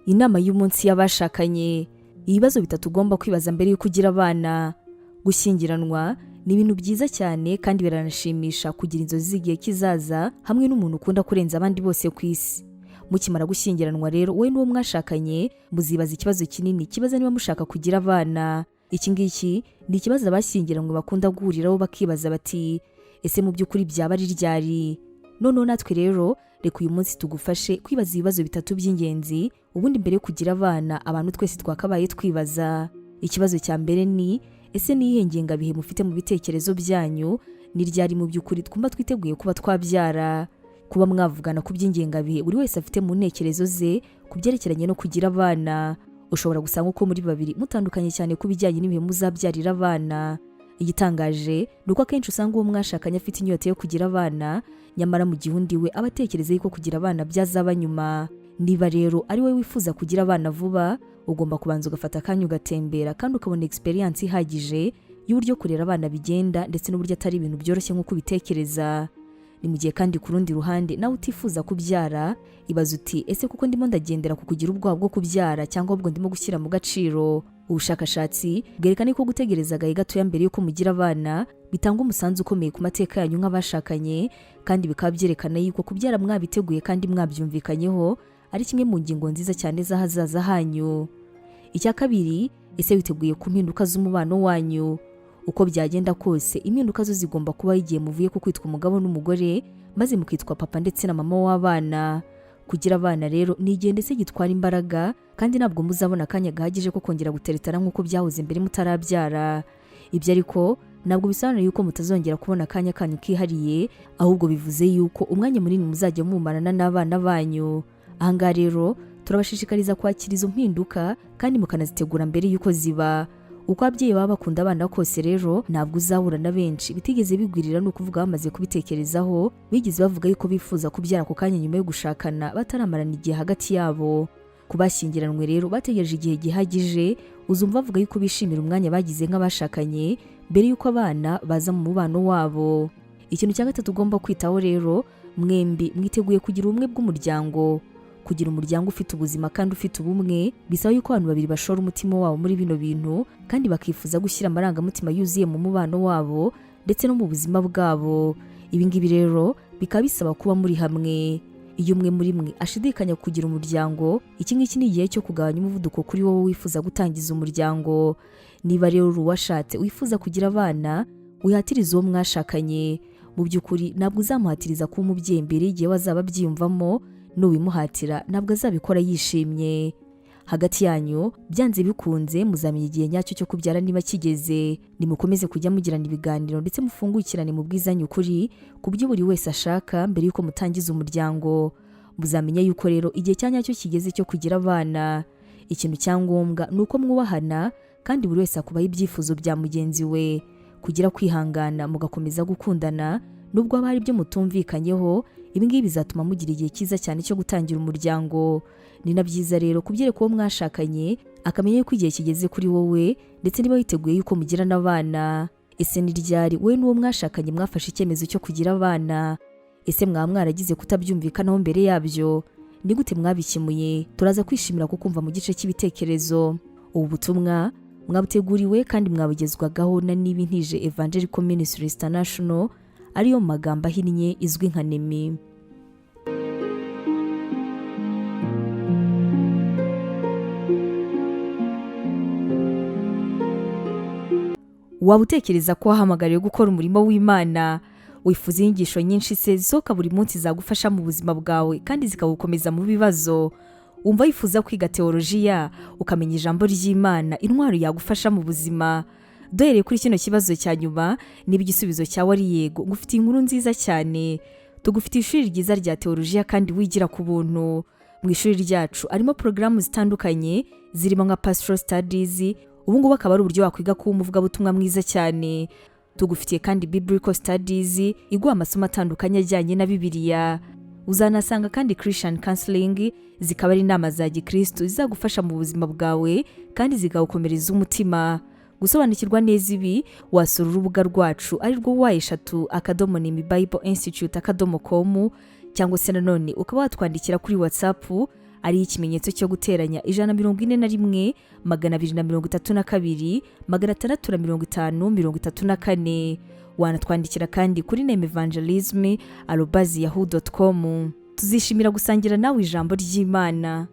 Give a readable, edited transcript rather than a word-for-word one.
Inama y'umunsi y'abashakanye. Ibibazo bitatu ugomba kwibaza mbere y'uko ugira abana. Gushyingiranwa ni ibintu byiza cyane kandi biranashimisha kugira inzozi z'igihe kizaza hamwe n'umuntu ukunda kurenza abandi bose ku isi. Mukimara gushyingiranwa rero wowe n'uwo mwashakanye muzibaza ikibazo kinini kibaza niba mushaka kugira abana. Iki ngiki ni ikibazo abashyingiranwe bakunda guhuriraho bakibaza bati ese mu by'ukuri byaba ari ryari? Noneho natwe rero reka uyu munsi tugufashe kwibaza ibibazo bitatu by'ingenzi ubundi mbere yo kugira abana abantu twese twakabaye twibaza. Ikibazo cya mbere ni ese ni iyihe ngengabihe mufite mu bitekerezo byanyu ni ryari mu by'ukuri twumva twiteguye kuba twabyara? Kuba mwavugana ku by'ingengabihe buri wese afite mu ntekerezo ze ku byerekeranye no kugira abana. Ushobora gusanga uko muri babiri mutandukanye cyane ku bijyanye n'ibihe muzabyarira abana. Igitangaje ni uko akenshi usanga uwo mwashakanye afite inyota yo kugira abana, nyamara mu gihe undi we aba atekereza yuko kugira abana byazaba nyuma. Niba rero ari wowe wifuza kugira abana vuba, ugomba kubanza ugafata akanya ugatembera kandi ukabona experience ihagije y'uburyo kurera abana bigenda ndetse n'uburyo atari ibintu byoroshye nk'uko ubitekereza. Ni mu gihe kandi ku rundi ruhande nawe utifuza kubyara, ibaza uti ese kuko ndimo ndagendera ku kugira ubwoba bwo kubyara cyangwa ahubwo ndimo gushyira mu gaciro? Ubushakashatsi bwerekana ko gutegereza agahe gatoya mbere y'uko mugira abana bitanga umusanzu ukomeye ku mateka yanyu nk'abashakanye, kandi bikaba byerekana yuko kubyara mwabiteguye kandi mwabyumvikanyeho ari kimwe mu ngingo nziza cyane z'ahazaza hanyu. Icya kabiri, ese witeguye ku mpinduka z'umubano wanyu? Uko byagenda kose impinduka zo zigomba kuba igihe muvuye ku kwitwa umugabo n'umugore maze mukitwa papa ndetse na mama w'abana. Kugira abana rero ni igihe ndetse gitwara imbaraga kandi ntabwo muzabona akanya gahagije ko kongera guteretana nk'uko byahoze mbere mutarabyara. Ibyo ariko ntabwo bisobanura yuko mutazongera kubona akanya kanyu kihariye, ahubwo bivuze yuko umwanya munini muzajya mumarana n'abana banyu. Ahangaha rero turabashishikariza kwakira izo mpinduka kandi mukanazitegura mbere y'uko ziba. Uko ababyeyi baba bakunda abana kose rero ntabwo uzahura na benshi bitigeze bigwirira no kuvuga bamaze kubitekerezaho bigeze bavuga yuko bifuza kubyara ku kanya nyuma yo gushakana bataramarana igihe hagati yabo. Ku bashyingiranwe rero bategereje igihe gihagije, uzumva bavuga yuko bishimira umwanya bagize nk'abashakanye mbere y'uko abana baza mu mubano wabo. Ikintu cya gatatu ugomba kwitaho rero, mwembi mwiteguye kugira ubumwe bw'umuryango. Kugira umuryango ufite ubuzima kandi ufite ubumwe bisaba yuko abantu babiri bashora umutima wabo muri bino bintu kandi bakifuza gushyira amarangamutima yuzuye mu mubano wabo ndetse no mu buzima bwabo. Ibi ngibi rero bikaba bisaba kuba muri hamwe. Iyo umwe muri mwe ashidikanya kugira umuryango, iki ngiki ni igihe cyo kugabanya umuvuduko kuri wowe wifuza gutangiza umuryango. Niba rero uwashatse wifuza kugira abana, wihatiriza uwo mwashakanye. Mu by'ukuri ntabwo uzamuhatiriza kuba umubyeyi mbere igihe wazaba abyiyumvamo, nubimuhatira ntabwo azabikora yishimye. Hagati yanyu byanze bikunze muzamenya igihe nyacyo cyo kubyara niba kigeze. Nimukomeze kujya mugirana ibiganiro ndetse mufungukirane mu bwizanye ukuri ku byo buri wese ashaka mbere y'uko mutangiza umuryango. Muzamenya yuko rero igihe cya nyacyo kigeze cyo kugira abana. Ikintu cyangombwa ni uko mwubahana kandi buri wese akubaha ibyifuzo bya mugenzi we. Kugira kwihangana mugakomeza gukundana nubwo haba hari ibyo mutumvikanyeho, ibi ngibi bizatuma mugira igihe cyiza cyane cyo gutangira umuryango. Ni na byiza rero kubyereka uwo mwashakanye akamenya yuko igihe kigeze kuri wowe ndetse niba witeguye yuko mugira n'abana. Ese ni ryari wowe n'uwo mwashakanye mwafashe icyemezo cyo kugira abana? Ese mwaba mwaragize kutabyumvikanaho mbere yabyo? Ni gute mwabikemuye? Turaza kwishimira kukumva mu gice cy'ibitekerezo. Ubu butumwa mwabuteguriwe kandi mwabugezwagaho na Nibintije Evangelical Ministries International, ariyo magambo ahinnye izwi nka Nemi. Waba utekereza ko wahamagariwe gukora umurimo w'Imana? Wifuza inyigisho nyinshi se zisohoka buri munsi zagufasha mu buzima bwawe kandi zikagukomeza mu bibazo? Wumva wifuza kwiga teolojiya ukamenya ijambo ry'Imana, intwaro yagufasha mu buzima? Duhereye kuri kino kibazo cya nyuma, niba igisubizo cyawe ari yego, ngufitiye inkuru nziza cyane. Tugufitiye ishuri ryiza rya teolojiya kandi wigira ku buntu. Mu ishuri ryacu harimo porogaramu zitandukanye zirimo nka pastoral studies. Ubu ngubu akaba ari uburyo wakwiga kuba umuvugabutumwa mwiza cyane. Tugufitiye kandi biblical studies, iguha amasomo atandukanye ajyanye na Bibiliya. Uzanasanga kandi Christian counseling, zikaba ari inama za Gikristo zizagufasha mu buzima bwawe kandi zigagukomereza umutima. Gusobanukirwa neza ibi, wasura urubuga rwacu ari rwo wa3.nemibibinstitute.com, cyangwa se nanone ukaba watwandikira kuri WhatsApp ari ikimenyetso cyo guteranya 141 232 650 34. Wanatwandikira kandi kuri nemevangelism@yahoo.com. Tuzishimira gusangira nawe ijambo ry'Imana.